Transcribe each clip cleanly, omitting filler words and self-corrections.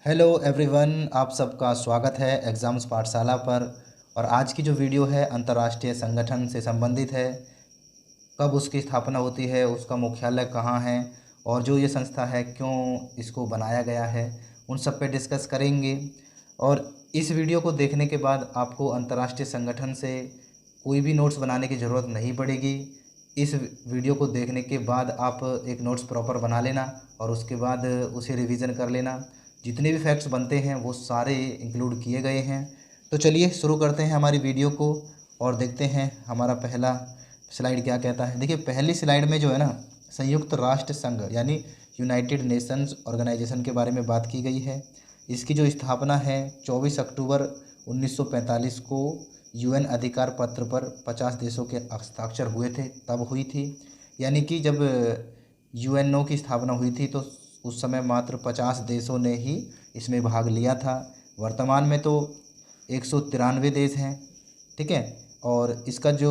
Hello everyone, आप सबका स्वागत है एग्ज़ाम्स पाठशाला पर। और आज की जो वीडियो है अंतर्राष्ट्रीय संगठन से संबंधित है। कब उसकी स्थापना होती है, उसका मुख्यालय कहाँ है और जो ये संस्था है क्यों इसको बनाया गया है, उन सब पे डिस्कस करेंगे। और इस वीडियो को देखने के बाद आपको अंतर्राष्ट्रीय संगठन से कोई भी नोट्स बनाने की ज़रूरत नहीं पड़ेगी। इस वीडियो को देखने के बाद आप एक नोट्स प्रॉपर बना लेना और उसके बाद उसे रिवीजन कर लेना। जितने भी फैक्ट्स बनते हैं वो सारे इंक्लूड किए गए हैं। तो चलिए शुरू करते हैं हमारी वीडियो को और देखते हैं हमारा पहला स्लाइड क्या कहता है। देखिए, पहली स्लाइड में जो है ना, संयुक्त राष्ट्र संघ यानी यूनाइटेड नेशंस ऑर्गेनाइजेशन के बारे में बात की गई है। इसकी जो स्थापना है 24 अक्टूबर 1945 को यूएन अधिकार पत्र पर 50 देशों के हस्ताक्षर हुए थे, तब हुई थी। यानी कि जब यूएनओ की स्थापना हुई थी तो उस समय मात्र 50 देशों ने ही इसमें भाग लिया था। वर्तमान में तो 193 देश हैं, ठीक है। और इसका जो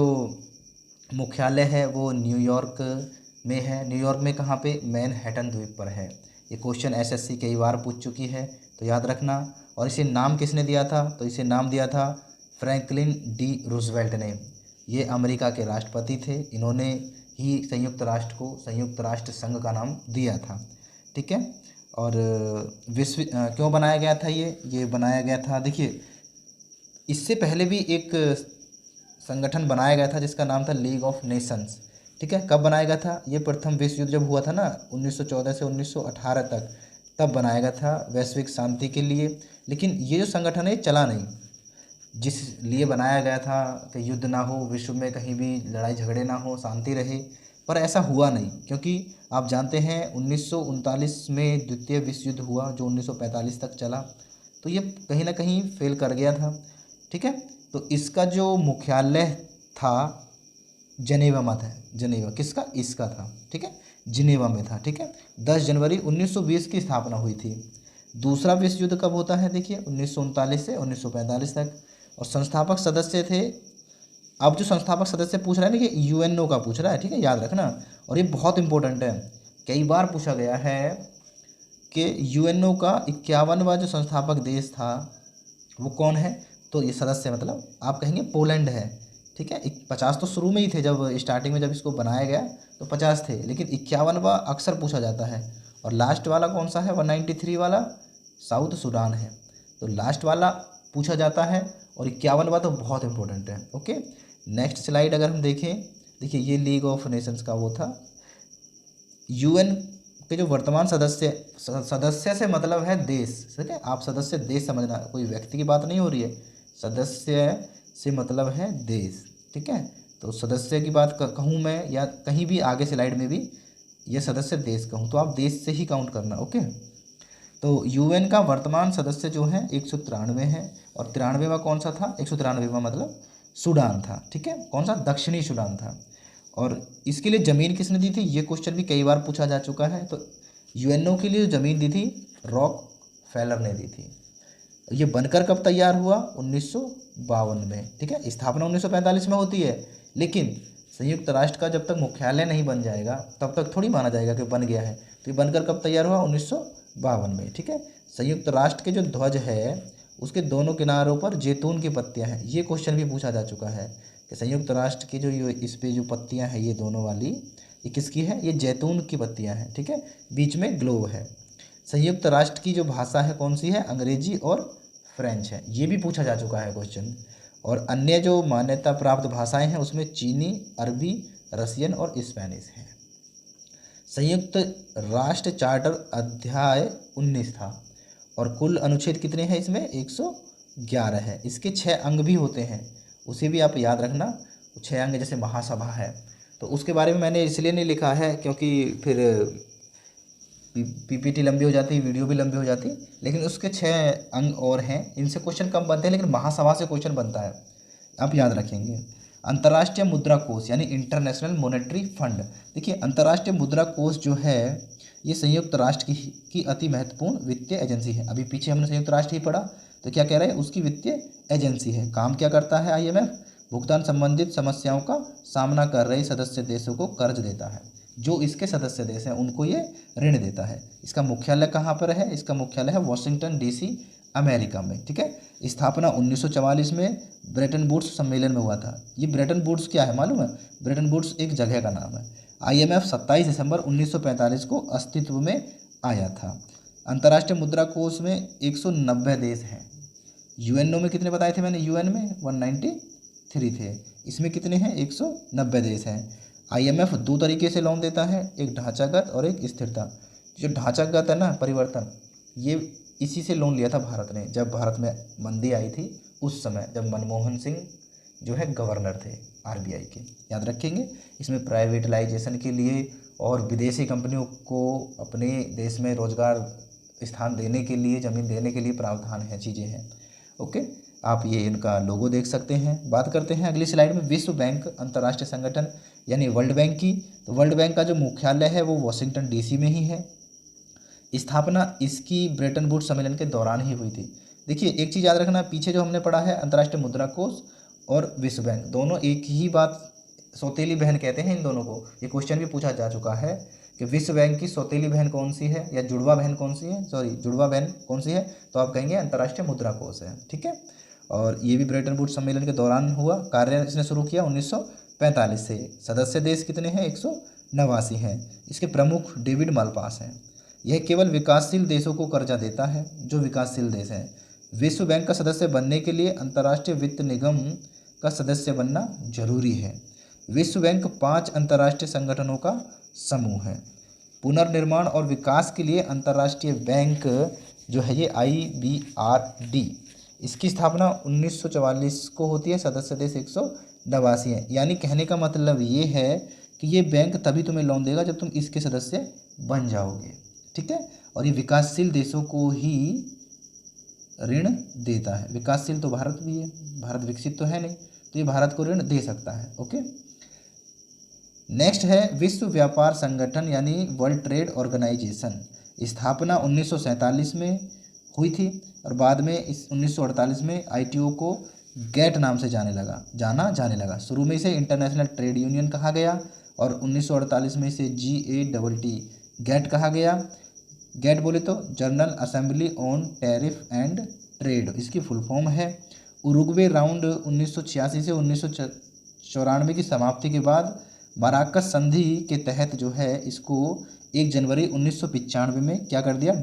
मुख्यालय है वो न्यूयॉर्क में है। न्यूयॉर्क में कहाँ पे? मैनहट्टन द्वीप पर है। ये क्वेश्चन एसएससी कई बार पूछ चुकी है, तो याद रखना। और इसे नाम किसने दिया था? तो इसे नाम दिया था फ्रैंकलिन डी रूजवेल्ट ने। ये अमेरिका के राष्ट्रपति थे, इन्होंने ही संयुक्त राष्ट्र को संयुक्त राष्ट्र संघ का नाम दिया था, ठीक है। और क्यों बनाया गया था? ये बनाया गया था, देखिए, इससे पहले भी एक संगठन बनाया गया था जिसका नाम था लीग ऑफ नेशंस, ठीक है। कब बनाया गया था? ये प्रथम विश्व युद्ध जब हुआ था ना 1914 से 1918 तक, तब बनाया गया था वैश्विक शांति के लिए। लेकिन ये जो संगठन है चला नहीं। जिस लिए बनाया गया था कि युद्ध ना हो, विश्व में कहीं भी लड़ाई झगड़े ना हो, शांति रहे, पर ऐसा हुआ नहीं। क्योंकि आप जानते हैं 1939 में द्वितीय विश्व युद्ध हुआ जो 1945 तक चला, तो ये कहीं ना कहीं फेल कर गया था, ठीक है। तो इसका जो मुख्यालय था जनेवा में था। जनेवा किसका? इसका था, ठीक है, जिनेवा में था, ठीक है। 10 जनवरी 1920 की स्थापना हुई थी। दूसरा विश्व युद्ध कब होता है? देखिए, 1939 से 1945 तक। और संस्थापक सदस्य थे, अब जो संस्थापक सदस्य पूछ रहा है ना, ये यूएनओ का पूछ रहा है, ठीक है, याद रखना। और ये बहुत इंपॉर्टेंट है, कई बार पूछा गया है कि यूएनओ का 51वां जो संस्थापक देश था वो कौन है? तो ये सदस्य मतलब आप कहेंगे पोलैंड है, ठीक है। 50 तो शुरू में ही थे, जब स्टार्टिंग में जब इसको बनाया गया तो 50 थे, लेकिन 51वां अक्सर पूछा जाता है। और लास्ट वाला कौन सा है? 193 वाला साउथ सूडान है। तो लास्ट वाला पूछा जाता है और 51वां तो बहुत इंपॉर्टेंट है, ओके। नेक्स्ट स्लाइड अगर हम देखें, देखिए ये लीग ऑफ नेशंस का वो था। यूएन के जो वर्तमान सदस्य, सदस्य से मतलब है देश, ठीक है। आप सदस्य देश समझना, कोई व्यक्ति की बात नहीं हो रही है। सदस्य से मतलब है देश, ठीक है। तो सदस्य की बात कहूँ मैं, या कहीं भी आगे स्लाइड में भी ये सदस्य देश कहूँ तो आप देश से ही काउंट करना, ओके। तो यूएन का वर्तमान सदस्य जो है 193 है। और 93वां कौन सा था? 193वां मतलब सूडान था, ठीक है। कौन सा? दक्षिणी सूडान था। और इसके लिए ज़मीन किसने दी थी? ये क्वेश्चन भी कई बार पूछा जा चुका है। तो यूएनओ के लिए जो ज़मीन दी थी रॉक फेलर ने दी थी। ये बनकर कब तैयार हुआ? 1952 में, ठीक है। स्थापना 1945 में होती है, लेकिन संयुक्त राष्ट्र का जब तक मुख्यालय नहीं बन जाएगा तब तक थोड़ी माना जाएगा कि बन गया है। तो ये बनकर कब तैयार हुआ? 1952 में, ठीक है। संयुक्त राष्ट्र के जो ध्वज है उसके दोनों किनारों पर जैतून की पत्तियां हैं। ये क्वेश्चन भी पूछा जा चुका है कि संयुक्त राष्ट्र की जो इस पे जो पत्तियां हैं, ये दोनों वाली, ये किसकी है? ये जैतून की पत्तियां हैं, ठीक है। बीच में ग्लोब है। संयुक्त राष्ट्र की जो भाषा है कौन सी है? अंग्रेजी और फ्रेंच है। ये भी पूछा जा चुका है क्वेश्चन। और अन्य जो मान्यता प्राप्त भाषाएं हैं उसमें चीनी, अरबी, रसियन और स्पेनिश है। संयुक्त राष्ट्र चार्टर अध्याय 19 था। और कुल अनुच्छेद कितने हैं इसमें? 111 है। इसके 6 अंग भी होते हैं, उसे भी आप याद रखना। 6 अंग जैसे महासभा है, तो उसके बारे में मैंने इसलिए नहीं लिखा है क्योंकि फिर पीपीटी लंबी हो जाती, वीडियो भी लंबी हो जाती। लेकिन उसके 6 अंग और हैं, इनसे क्वेश्चन कम बनते हैं, लेकिन महासभा से क्वेश्चन बनता है, आप याद रखेंगे। अंतर्राष्ट्रीय मुद्रा कोष यानी इंटरनेशनल मॉनेटरी फंड। देखिए, अंतर्राष्ट्रीय मुद्रा कोष जो है ये संयुक्त राष्ट्र की अति महत्वपूर्ण वित्तीय एजेंसी है। अभी पीछे हमने संयुक्त राष्ट्र ही पढ़ा, तो क्या कह रहे हैं? उसकी वित्तीय एजेंसी है। काम क्या करता है आईएमएफ? भुगतान संबंधित समस्याओं का सामना कर रहे सदस्य देशों को कर्ज देता है। जो इसके सदस्य देश हैं उनको ये ऋण देता है। इसका मुख्यालय कहाँ पर है? इसका मुख्यालय है वॉशिंगटन डीसी, अमेरिका में। ठीक है, स्थापना 1944 में ब्रेटन वुड्स सम्मेलन में हुआ था। ये ब्रेटन वुड्स क्या है मालूम है? ब्रेटन वुड्स एक जगह का नाम है। IMF 27 दिसंबर 1945 को अस्तित्व में आया था। अंतर्राष्ट्रीय मुद्रा कोष में 190 देश हैं। यूएनओ में कितने बताए थे मैंने? यूएन में 193 थे, इसमें कितने हैं? 190 देश हैं। IMF दो तरीके से लोन देता है, एक ढांचागत और एक स्थिरता। जो ढांचागत है ना, परिवर्तन, ये इसी से लोन लिया था भारत ने जब भारत में मंदी आई थी, उस समय जब मनमोहन सिंह जो है गवर्नर थे RBI के, याद रखेंगे। इसमें प्राइवेटलाइजेशन के लिए और विदेशी कंपनियों को अपने देश में रोजगार स्थान देने के लिए, ज़मीन देने के लिए प्रावधान है, चीज़ें हैं। ओके, आप ये इनका लोगो देख सकते हैं। बात करते हैं अगली स्लाइड में विश्व बैंक अंतर्राष्ट्रीय संगठन यानी वर्ल्ड बैंक की। तो वर्ल्ड बैंक का जो मुख्यालय है वो वॉशिंगटन DC में ही है। स्थापना इसकी ब्रेटन वुड्स सम्मेलन के दौरान ही हुई थी। देखिए एक चीज़ याद रखना, पीछे जो हमने पढ़ा है अंतर्राष्ट्रीय मुद्रा कोष और विश्व बैंक, दोनों एक ही बात, सौतेली बहन कहते हैं इन दोनों को। ये क्वेश्चन भी पूछा जा चुका है कि विश्व बैंक की सौतेली बहन कौन सी है या जुड़वा बहन कौन सी है, जुड़वा बहन कौन सी है, तो आप कहेंगे अंतर्राष्ट्रीय मुद्रा कोष है। ठीक है, और ये भी ब्रेटन वुड्स सम्मेलन के दौरान हुआ। कार्य इसने शुरू किया 1945 से। सदस्य देश कितने हैं? 189 हैं। इसके प्रमुख डेविड मालपास हैं। यह केवल विकासशील देशों को कर्जा देता है, जो विकासशील देश हैं। विश्व बैंक का सदस्य बनने के लिए अंतर्राष्ट्रीय वित्त निगम का सदस्य बनना जरूरी है। विश्व बैंक 5 अंतर्राष्ट्रीय संगठनों का समूह है। पुनर्निर्माण और विकास के लिए अंतर्राष्ट्रीय बैंक जो है ये IBRD, इसकी स्थापना 1944 को होती है। सदस्य देश 189 हैं। यानी कहने का मतलब ये है कि ये बैंक तभी तुम्हें लोन देगा जब तुम इसके सदस्य बन जाओगे। ठीक है, और ये विकासशील देशों को ही ऋण देता है। विकासशील तो भारत भी है, भारत विकसित तो है नहीं, तो ये भारत को ऋण दे सकता है। ओके, नेक्स्ट है विश्व व्यापार संगठन यानी वर्ल्ड ट्रेड ऑर्गेनाइजेशन। स्थापना 1947 में हुई थी और बाद में इस 1948 में ITO को GATT नाम से जाना जाने लगा। शुरू में इसे इंटरनेशनल ट्रेड यूनियन कहा गया और 1948 में इसे GATT कहा गया। GATT बोले तो general assembly on tariff and trade, इसकी फुल फॉर्म है। उरुग्वे राउंड 1986 से 1994 की समाप्ति के बाद मराकस संधि के तहत जो है इसको 1 जनवरी 1995 में क्या कर दिया?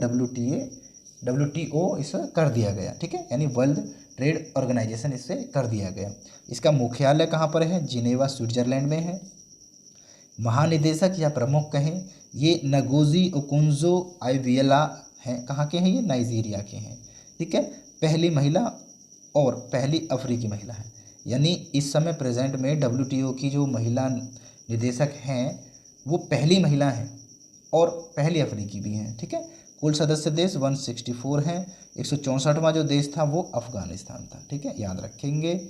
WTO इसे कर दिया गया। ठीक है, यानी वर्ल्ड ट्रेड ऑर्गेनाइजेशन इससे कर दिया गया। इसका मुख्यालय कहाँ पर है? जिनेवा, स्विट्जरलैंड में है। महानिदेशक या प्रमुख कहें ये नगोजी ओकोंजो-इवेला हैं। कहाँ के हैं ये? नाइजीरिया के हैं। ठीक है, पहली महिला और पहली अफ्रीकी महिला है। यानी इस समय प्रेजेंट में WTO की जो महिला निदेशक हैं वो पहली महिला हैं और पहली अफ्रीकी भी हैं। ठीक है, कुल सदस्य देश 164 हैं। 164वां जो देश था वो अफगानिस्तान था। ठीक है, याद रखेंगे।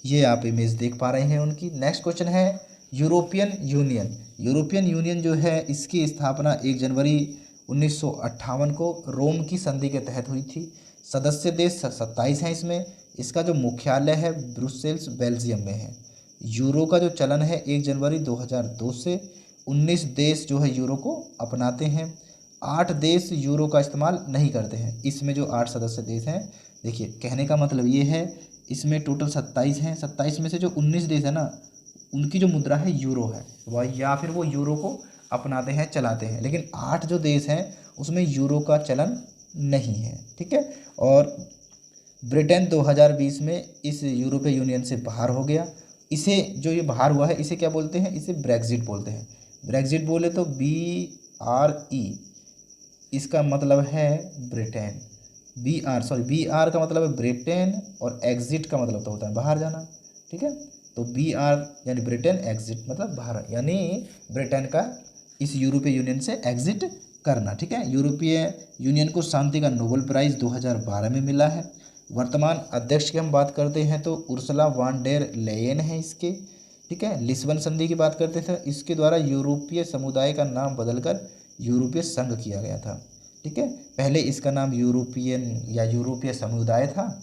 ये आप इमेज देख पा रहे हैं उनकी। नेक्स्ट क्वेश्चन है यूरोपियन यूनियन। यूरोपियन यूनियन जो है इसकी स्थापना 1 जनवरी 1958 को रोम की संधि के तहत हुई थी। सदस्य देश 27 हैं इसमें। इसका जो मुख्यालय है ब्रुसेल्स, बेल्जियम में है। यूरो का जो चलन है 1 जनवरी 2002 से 19 देश जो है यूरो को अपनाते हैं। 8 देश यूरो का इस्तेमाल नहीं करते हैं। इसमें जो 8 सदस्य देश हैं, देखिए कहने का मतलब ये है इसमें टोटल 27 हैं। 27 में से जो 19 देश है ना, उनकी जो मुद्रा है यूरो है, वह या फिर वो यूरो को अपनाते हैं, चलाते हैं। लेकिन 8 जो देश हैं उसमें यूरो का चलन नहीं है। ठीक है, और ब्रिटेन 2020 में इस यूरोपीय यूनियन से बाहर हो गया। इसे जो ये बाहर हुआ है इसे क्या बोलते हैं? इसे ब्रेक्जिट बोलते हैं। ब्रेक्जिट बोले तो BRE, इसका मतलब है ब्रिटेन। BR का मतलब है ब्रिटेन और एग्जिट का मतलब तो होता है बाहर जाना। ठीक है, तो BR यानी ब्रिटेन, एग्जिट मतलब बाहर, यानी ब्रिटेन का इस यूरोपीय यूनियन से एग्जिट करना। ठीक है, यूरोपीय यूनियन को शांति का नोबेल प्राइज़ 2012 में मिला है। वर्तमान अध्यक्ष की हम बात करते हैं तो उर्सुला वान डेर लेयन है इसके। ठीक है, लिस्बन संधि की बात करते थे, इसके द्वारा यूरोपीय समुदाय का नाम बदलकर यूरोपीय संघ किया गया था। ठीक है, पहले इसका नाम यूरोपियन या यूरोपीय समुदाय था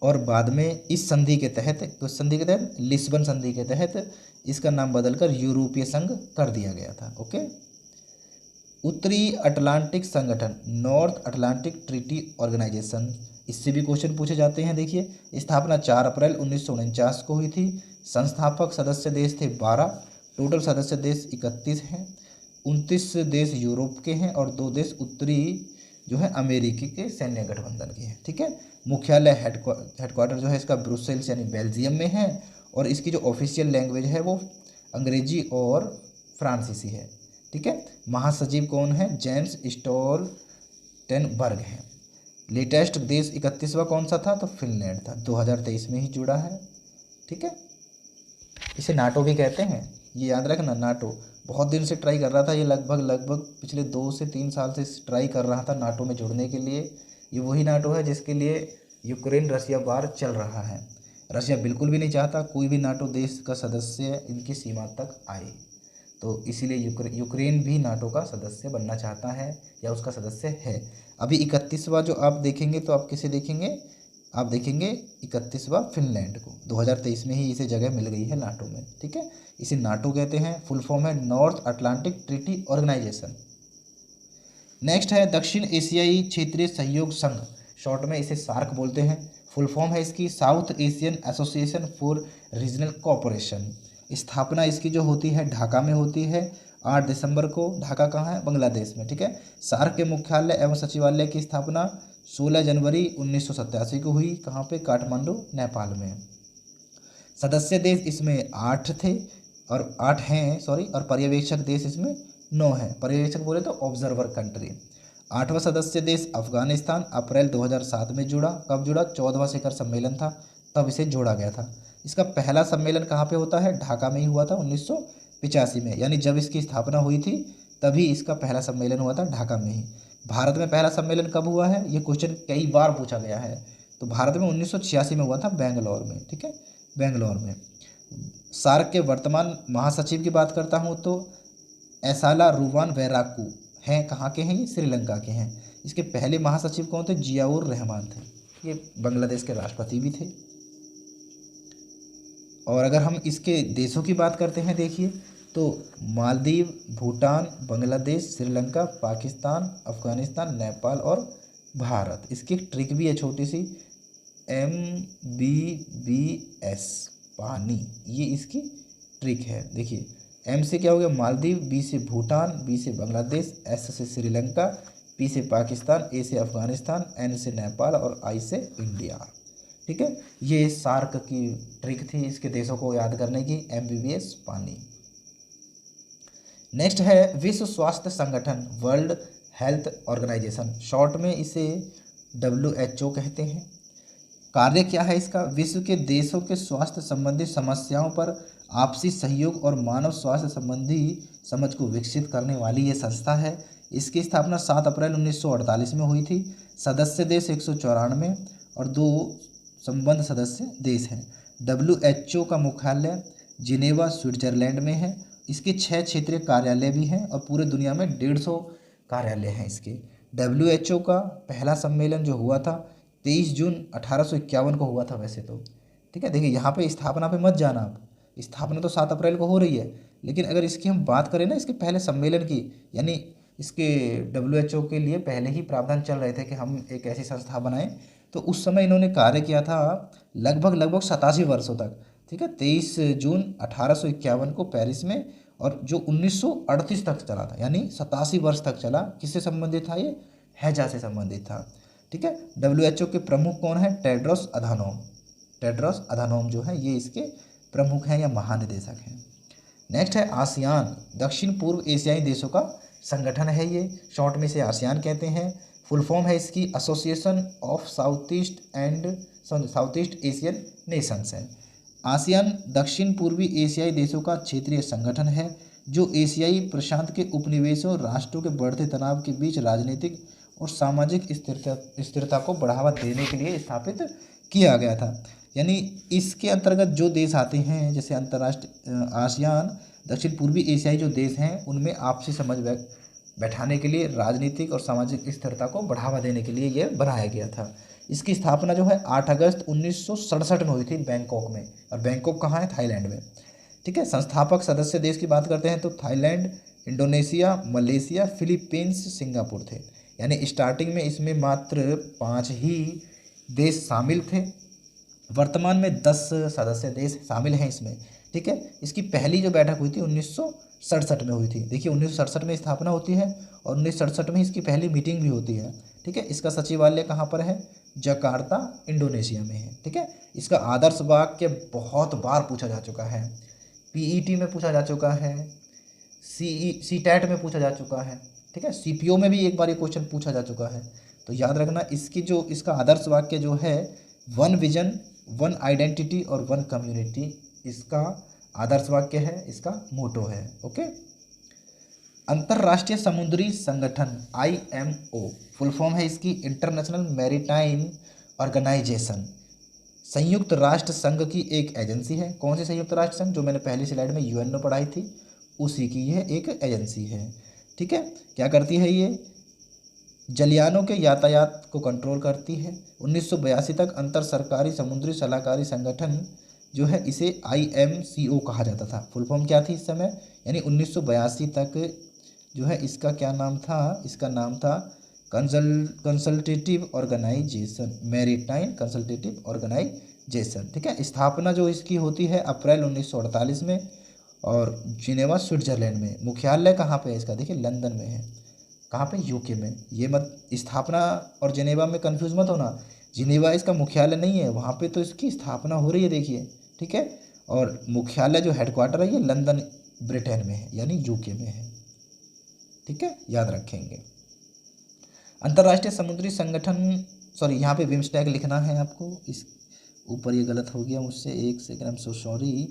और बाद में इस संधि के तहत, तो संधि के तहत लिस्बन संधि के तहत इसका नाम बदलकर यूरोपीय संघ कर दिया गया था। ओके। उत्तरी अटलांटिक संगठन, नॉर्थ अटलांटिक ट्रीटी ऑर्गेनाइजेशन, इससे भी क्वेश्चन पूछे जाते हैं। देखिए, स्थापना 4 अप्रैल 1949 को हुई थी। संस्थापक सदस्य देश थे 12, टोटल सदस्य देश 31 हैं। 29 देश यूरोप के हैं और 2 देश उत्तरी जो है अमेरिकी के सैन्य गठबंधन के हैं। ठीक है। मुख्यालय हेडक्वार्टर जो है इसका ब्रुसेल्स यानी बेल्जियम में है और इसकी जो ऑफिशियल लैंग्वेज है वो अंग्रेजी और फ्रांसीसी है। ठीक है। महासचिव कौन है? जेम्स स्टोल्टेनबर्ग है। लेटेस्ट देश 31वां कौन सा था? तो फिनलैंड था, 2023 में ही जुड़ा है। ठीक है। इसे नाटो भी कहते हैं, ये याद रखना। नाटो बहुत दिन से ट्राई कर रहा था, ये लगभग पिछले 2 से 3 साल से ट्राई कर रहा था नाटो में जुड़ने के लिए। ये वही नाटो है जिसके लिए यूक्रेन रशिया वार चल रहा है। रशिया बिल्कुल भी नहीं चाहता कोई भी नाटो देश का सदस्य इनकी सीमा तक आए, तो इसीलिए यूक्रेन भी नाटो का सदस्य बनना चाहता है या उसका सदस्य है। अभी 31वां जो आप देखेंगे तो आप किसे देखेंगे? आप देखेंगे 31वां फिनलैंड को। 2023 में ही इसे जगह मिल गई है नाटो में। ठीक है। इसे नाटो कहते हैं, फुल फॉर्म है North Atlantic Treaty Organization. Next है दक्षिण एशियाई क्षेत्रीय सहयोग संघ, शॉर्ट में इसे सार्क बोलते हैं। फुल फॉर्म है इसकी south Asian association for regional cooperation. स्थापना इसकी जो होती है ढाका में होती है 8 दिसंबर को। ढाका कहाँ है? बांग्लादेश में। ठीक है। सार्क के मुख्यालय एवं सचिवालय की स्थापना 16 जनवरी 1987 को हुई। कहाँ पे? काठमांडू, नेपाल में। सदस्य देश इसमें 8 थे और 8 हैं और पर्यवेक्षक देश इसमें 9 हैं। पर्यवेक्षक बोले तो ऑब्जर्वर कंट्री। 8वां सदस्य देश अफगानिस्तान अप्रैल 2007 में जुड़ा। कब जुड़ा? 14वां शिखर सम्मेलन था तब इसे जोड़ा गया था। इसका पहला सम्मेलन कहाँ पे होता है? ढाका में ही हुआ था 1985 में, यानी जब इसकी स्थापना हुई थी तभी इसका पहला सम्मेलन हुआ था ढाका में ही। भारत में पहला सम्मेलन कब हुआ है? ये क्वेश्चन कई बार पूछा गया है। तो भारत में 1986 में हुआ था बेंगलोर में। ठीक है, बेंगलोर में। सार्क के वर्तमान महासचिव की बात करता हूँ तो एसाला रूवान वैराकू हैं। कहाँ के हैं? ये श्रीलंका के हैं। इसके पहले महासचिव कौन थे? जियाउर रहमान थे, ये बांग्लादेश के राष्ट्रपति भी थे। और अगर हम इसके देशों की बात करते हैं, देखिए तो मालदीव, भूटान, बांग्लादेश, श्रीलंका, पाकिस्तान, अफगानिस्तान, नेपाल और भारत। इसकी एक ट्रिक भी है छोटी सी, MBBS पानी, ये इसकी ट्रिक है। देखिए M से क्या हो गया? मालदीव, B से भूटान, B से बांग्लादेश, S से श्रीलंका, P से पाकिस्तान, A से अफगानिस्तान, N से नेपाल और I से इंडिया। ठीक है, ये सार्क की ट्रिक थी इसके देशों को याद करने की, MBBS पानी। नेक्स्ट है विश्व स्वास्थ्य संगठन, वर्ल्ड हेल्थ ऑर्गेनाइजेशन, शॉर्ट में इसे WHO कहते हैं। कार्य क्या है इसका? विश्व के देशों के स्वास्थ्य संबंधी समस्याओं पर आपसी सहयोग और मानव स्वास्थ्य संबंधी समझ को विकसित करने वाली ये संस्था है। इसकी स्थापना 7 अप्रैल 1948 में हुई थी। सदस्य देश 194 और 2 संबद्ध सदस्य देश हैं। WHO का मुख्यालय जिनेवा, स्विट्जरलैंड में है। इसके 6 क्षेत्रीय कार्यालय भी हैं और पूरे दुनिया में 150 कार्यालय हैं इसके। WHO का पहला सम्मेलन जो हुआ था 23 जून 1851 को हुआ था वैसे तो। ठीक है, देखिए यहाँ पे स्थापना पे मत जाना आप, स्थापना तो 7 अप्रैल को हो रही है, लेकिन अगर इसकी हम बात करें ना इसके पहले सम्मेलन की, यानी इसके WHO के लिए पहले ही प्रावधान चल रहे थे कि हम एक ऐसी संस्था बनाएं, तो उस समय इन्होंने कार्य किया था लगभग 87 वर्षों तक। ठीक है, 23 जून 1851 को पेरिस में, और जो 1938 तक चला था, यानी 87 वर्ष तक चला। किससे संबंधित था ये? हैजा से संबंधित था। ठीक है, WHO के प्रमुख कौन है? Tedros Adhanom. टेड्रोस अधानोम जो है ये इसके प्रमुख हैं या महानिदेशक हैं। नेक्स्ट है आसियान, दक्षिण पूर्व एशियाई देशों का संगठन है ये, शॉर्ट में इसे आसियान कहते हैं। फुल फॉर्म है इसकी association of south east Asian Nations है। आसियान दक्षिण पूर्वी एशियाई देशों का क्षेत्रीय संगठन है जो एशियाई प्रशांत के उपनिवेशों राष्ट्रों के बढ़ते तनाव के बीच राजनीतिक और सामाजिक स्थिरता को बढ़ावा देने के लिए स्थापित किया गया था। यानी इसके अंतर्गत जो देश आते हैं, जैसे अंतर्राष्ट्रीय आसियान दक्षिण पूर्वी एशियाई जो देश हैं, उनमें आपसी समझ बैठाने के लिए, राजनीतिक और सामाजिक स्थिरता को बढ़ावा देने के लिए ये बनाया गया था। इसकी स्थापना जो है 8 अगस्त 1967 में हुई थी बैंकॉक में, और बैंकॉक कहाँ है? थाईलैंड में। ठीक है। संस्थापक सदस्य देश की बात करते हैं तो Thailand, Indonesia, Malaysia, Philippines, Singapore थे। यानी स्टार्टिंग में इसमें मात्र 5 ही देश शामिल थे। वर्तमान में 10 सदस्य देश शामिल हैं इसमें। ठीक है। इसकी पहली जो बैठक हुई थी 1967 में हुई थी। देखिए 1967 में स्थापना होती है और 1967 में इसकी पहली मीटिंग भी होती है। ठीक है। इसका सचिवालय कहाँ पर है? जकार्ता, इंडोनेशिया में है। ठीक है। इसका आदर्श वाक्य बहुत बार पूछा जा चुका है। पीईटी में पूछा जा चुका है, सीटेट में पूछा जा चुका है। ठीक है। सीपीओ में भी एक बार ये क्वेश्चन पूछा जा चुका है। तो याद रखना इसका आदर्श वाक्य जो है, वन विजन, वन आइडेंटिटी और वन कम्युनिटी इसका आदर्श वाक्य है, इसका मोटो है। ओके। अंतर्राष्ट्रीय समुद्री संगठन IMO फुल फॉर्म है इसकी इंटरनेशनल मैरीटाइम ऑर्गेनाइजेशन। संयुक्त राष्ट्र संघ की एक एजेंसी है। कौन सी संयुक्त राष्ट्र संघ? जो मैंने पहली स्लाइड में UNO पढ़ाई थी, उसी की यह एक एजेंसी है। ठीक है। क्या करती है ये? जलयानों के यातायात को कंट्रोल करती है। 1982 तक अंतर सरकारी समुद्री सलाहकारी संगठन जो है इसे IMCO कहा जाता था। फुल फॉर्म क्या थी इस समय? यानी 1982 तक जो है इसका क्या नाम था? इसका नाम था consultative organization, maritime consultative organization. ठीक है। स्थापना जो इसकी होती है अप्रैल 1948 में और जिनेवा, स्विट्जरलैंड में। मुख्यालय कहाँ पे है इसका? देखिए लंदन में है। कहाँ पे? UK में। ये मत स्थापना और जिनेवा में कंफ्यूज मत होना। जिनेवा इसका मुख्यालय नहीं है, वहाँ पे तो इसकी स्थापना हो रही है, देखिए। ठीक है। और मुख्यालय जो हेडक्वार्टर है ये लंदन, ब्रिटेन में है, यानी UK में है। ठीक है, याद रखेंगे। अंतर्राष्ट्रीय समुद्री संगठन, सॉरी यहाँ पे बिम्स्टेक लिखना है आपको। इस ऊपर ये गलत हो गया मुझसे, 1 second, I am so sorry.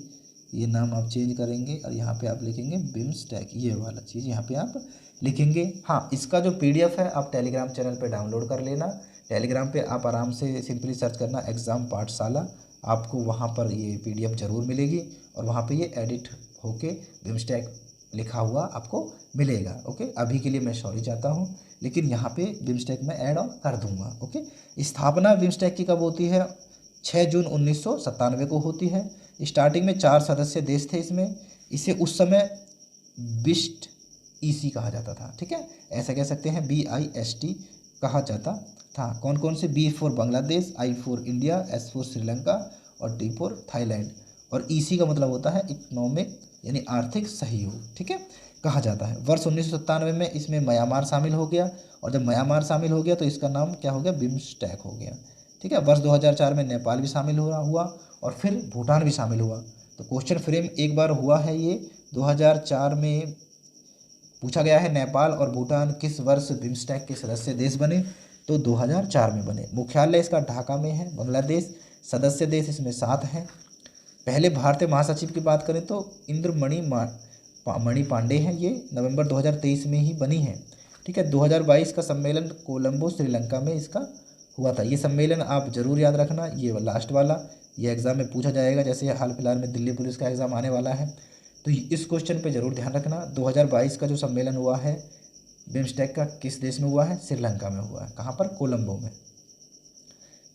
ये नाम आप चेंज करेंगे और यहाँ पे आप लिखेंगे बिम्स्टेक, ये वाला चीज़ यहाँ पे आप लिखेंगे। हाँ, इसका जो PDF है आप टेलीग्राम चैनल पे डाउनलोड कर लेना। टेलीग्राम पे आप आराम से सिंपली सर्च करना एग्ज़ाम पाठशाला, आपको वहाँ पर ये PDF ज़रूर मिलेगी और वहाँ पे ये एडिट होके बिम्स्टेक लिखा हुआ आपको मिलेगा। ओके, अभी के लिए मैं सॉरी चाहता हूँ, लेकिन यहाँ पे बिम्स्टेक में ऐड ऑन कर दूँगा। ओके। स्थापना बिम्स्टेक की कब होती है? 6 जून 1997 को होती है। स्टार्टिंग में 4 सदस्य देश थे इसमें। इसे उस समय बिस्ट EC कहा जाता था। ठीक है, ऐसा कह सकते हैं, BIST कहा जाता था। कौन कौन से? B for Bangladesh, I for India, S for Sri Lanka और D फॉर थाईलैंड। और EC का मतलब होता है इकोनॉमिक, यानी आर्थिक सहयोग। ठीक है, कहा जाता है। वर्ष 1997 में इसमें म्यांमार शामिल हो गया और जब म्यांमार शामिल हो गया तो इसका नाम क्या हो गया? बिम्स्टेक हो गया। ठीक है। वर्ष 2004 में नेपाल भी शामिल हुआ और फिर भूटान भी शामिल हुआ। तो क्वेश्चन फ्रेम एक बार हुआ है ये 2004 में पूछा गया है, नेपाल और भूटान किस वर्ष बिम्स्टेक के सदस्य देश बने? तो 2004 में बने। मुख्यालय इसका ढाका में है, बांग्लादेश। सदस्य देश इसमें 7 हैं। पहले भारतीय महासचिव की बात करें तो इंद्रमणि पांडे हैं। ये नवंबर 2023 में ही बनी है। ठीक है। 2022 का सम्मेलन कोलंबो, श्रीलंका में इसका हुआ था। ये सम्मेलन आप जरूर याद रखना, ये लास्ट वाला, ये एग्ज़ाम में पूछा जाएगा। जैसे हाल फिलहाल में दिल्ली पुलिस का एग्ज़ाम आने वाला है, तो इस क्वेश्चन पे ज़रूर ध्यान रखना। 2022 का जो सम्मेलन हुआ है बिम्स्टेक का, किस देश में हुआ है? श्रीलंका में हुआ है। कहाँ पर? कोलंबो में।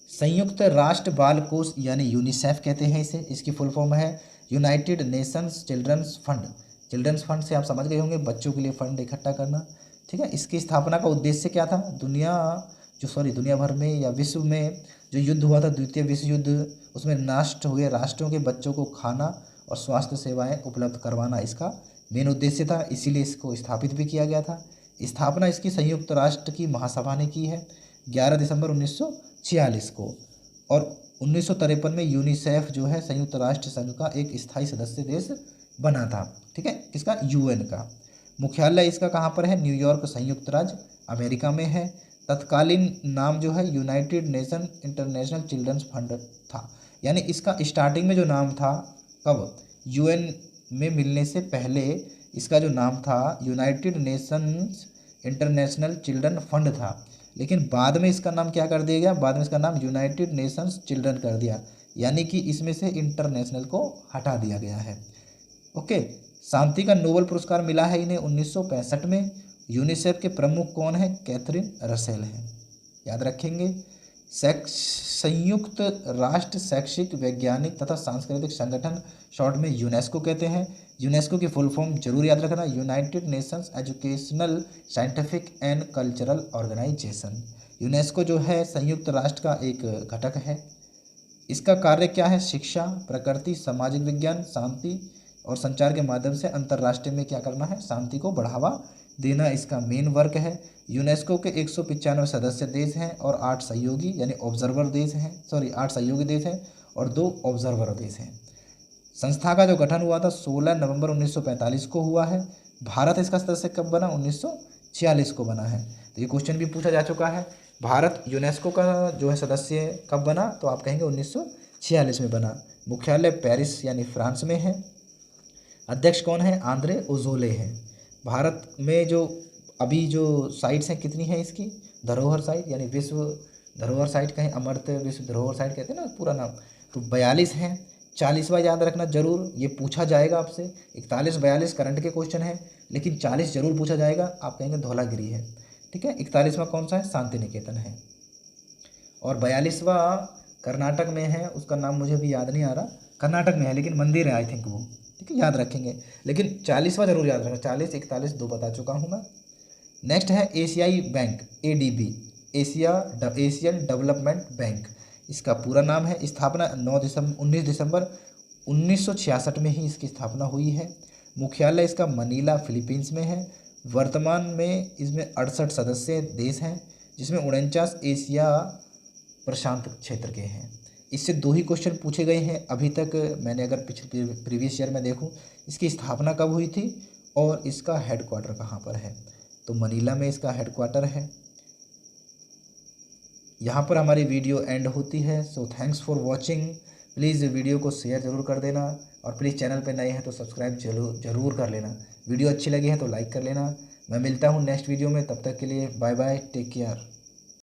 संयुक्त राष्ट्र बाल कोष यानी यूनिसेफ कहते हैं इसे। इसकी फुल फॉर्म है United Nations children's fund. Children's fund से आप समझ गए होंगे, बच्चों के लिए फंड इकट्ठा करना। ठीक है। इसकी स्थापना का उद्देश्य क्या था? दुनिया भर में या विश्व में जो युद्ध हुआ था, द्वितीय विश्व युद्ध, उसमें नष्ट हुए राष्ट्रों के बच्चों को खाना और स्वास्थ्य सेवाएं उपलब्ध करवाना इसका मेन उद्देश्य था। इसीलिए इसको स्थापित भी किया गया था। स्थापना इसकी संयुक्त राष्ट्र की महासभा ने की है 11 दिसंबर 1946 को। और 1953 में यूनिसेफ जो है संयुक्त राष्ट्र संघ का एक स्थायी सदस्य देश बना था। ठीक है, किसका? UN का। मुख्यालय इसका कहाँ पर है? न्यूयॉर्क, संयुक्त राज्य अमेरिका में है। तत्कालीन नाम जो है United Nation International children's fund था। यानी इसका स्टार्टिंग में जो नाम था, कब? UN में मिलने से पहले इसका जो नाम था United Nations international children fund था, लेकिन बाद में इसका नाम क्या कर दिया गया? बाद में इसका नाम यूनाइटेड नेशंस चिल्ड्रन कर दिया, यानी कि इसमें से इंटरनेशनल को हटा दिया गया है। ओके। शांति का नोबेल पुरस्कार मिला है इन्हें 1965 में। यूनिसेफ के प्रमुख कौन है? कैथरीन रसेल हैं, याद रखेंगे। संयुक्त राष्ट्र शैक्षिक वैज्ञानिक तथा सांस्कृतिक संगठन, शॉर्ट में यूनेस्को कहते हैं। यूनेस्को की फुल फॉर्म जरूर याद रखना, United Nations Educational Scientific and Cultural Organization. UNESCO जो है संयुक्त राष्ट्र का एक घटक है। इसका कार्य क्या है? शिक्षा, प्रकृति, सामाजिक विज्ञान, शांति और संचार के माध्यम से अंतर्राष्ट्रीय में क्या करना है? शांति को बढ़ावा देना इसका मेन वर्क है। यूनेस्को के 195 सदस्य देश हैं और 8 सहयोगी यानी ऑब्जर्वर देश हैं, 8 सहयोगी देश हैं और 2 ऑब्जर्वर देश हैं। संस्था का जो गठन हुआ था 16 नवंबर 1945 को हुआ है। भारत इसका सदस्य कब बना? 1946 को बना है। तो ये क्वेश्चन भी पूछा जा चुका है। भारत यूनेस्को का जो है सदस्य कब बना? तो आप कहेंगे 1946 में बना। मुख्यालय पेरिस यानी फ्रांस में है। अध्यक्ष कौन है? आंद्रे ओजोले हैं। भारत में जो अभी जो साइट्स हैं कितनी हैं इसकी? धरोहर साइट यानी विश्व धरोहर साइट कहें, अमर्त्य विश्व धरोहर साइट कहते हैं ना पूरा नाम, तो 42 हैं। 40वां याद रखना जरूर, ये पूछा जाएगा आपसे। 41 42 करंट के क्वेश्चन है, लेकिन 40 जरूर पूछा जाएगा। आप कहेंगे धौलागिरी है, ठीक है। 41वां कौन सा है? शांति निकेतन है। और 42वां कर्नाटक में है, उसका नाम मुझे भी याद नहीं आ रहा, कर्नाटक में है लेकिन मंदिर है आई थिंक वो, ठीक है, याद रखेंगे। लेकिन 40वां जरूर याद रखना। 40 41 2 बता चुका हूँ मैं। नेक्स्ट है एशियाई bank, ADB, Asian development bank इसका पूरा नाम है। स्थापना 19 दिसंबर 1966 में ही इसकी स्थापना हुई है। मुख्यालय इसका मनीला फिलीपींस में है। वर्तमान में इसमें 68 सदस्य देश हैं, जिसमें 49 एशिया प्रशांत क्षेत्र के हैं। इससे 2 ही क्वेश्चन पूछे गए हैं अभी तक। मैंने अगर पिछले प्रीवियस ईयर में देखूं, इसकी स्थापना कब हुई थी और इसका हेडक्वार्टर कहाँ पर है? तो मनीला में इसका हेडक्वार्टर है। यहाँ पर हमारी वीडियो एंड होती है। So thanks for watching. Please video को शेयर ज़रूर कर देना और प्लीज़ चैनल पे नए हैं तो सब्सक्राइब जरूर कर लेना। वीडियो अच्छी लगी है तो लाइक कर लेना। मैं मिलता हूँ नेक्स्ट वीडियो में, तब तक के लिए बाय बाय, टेक केयर।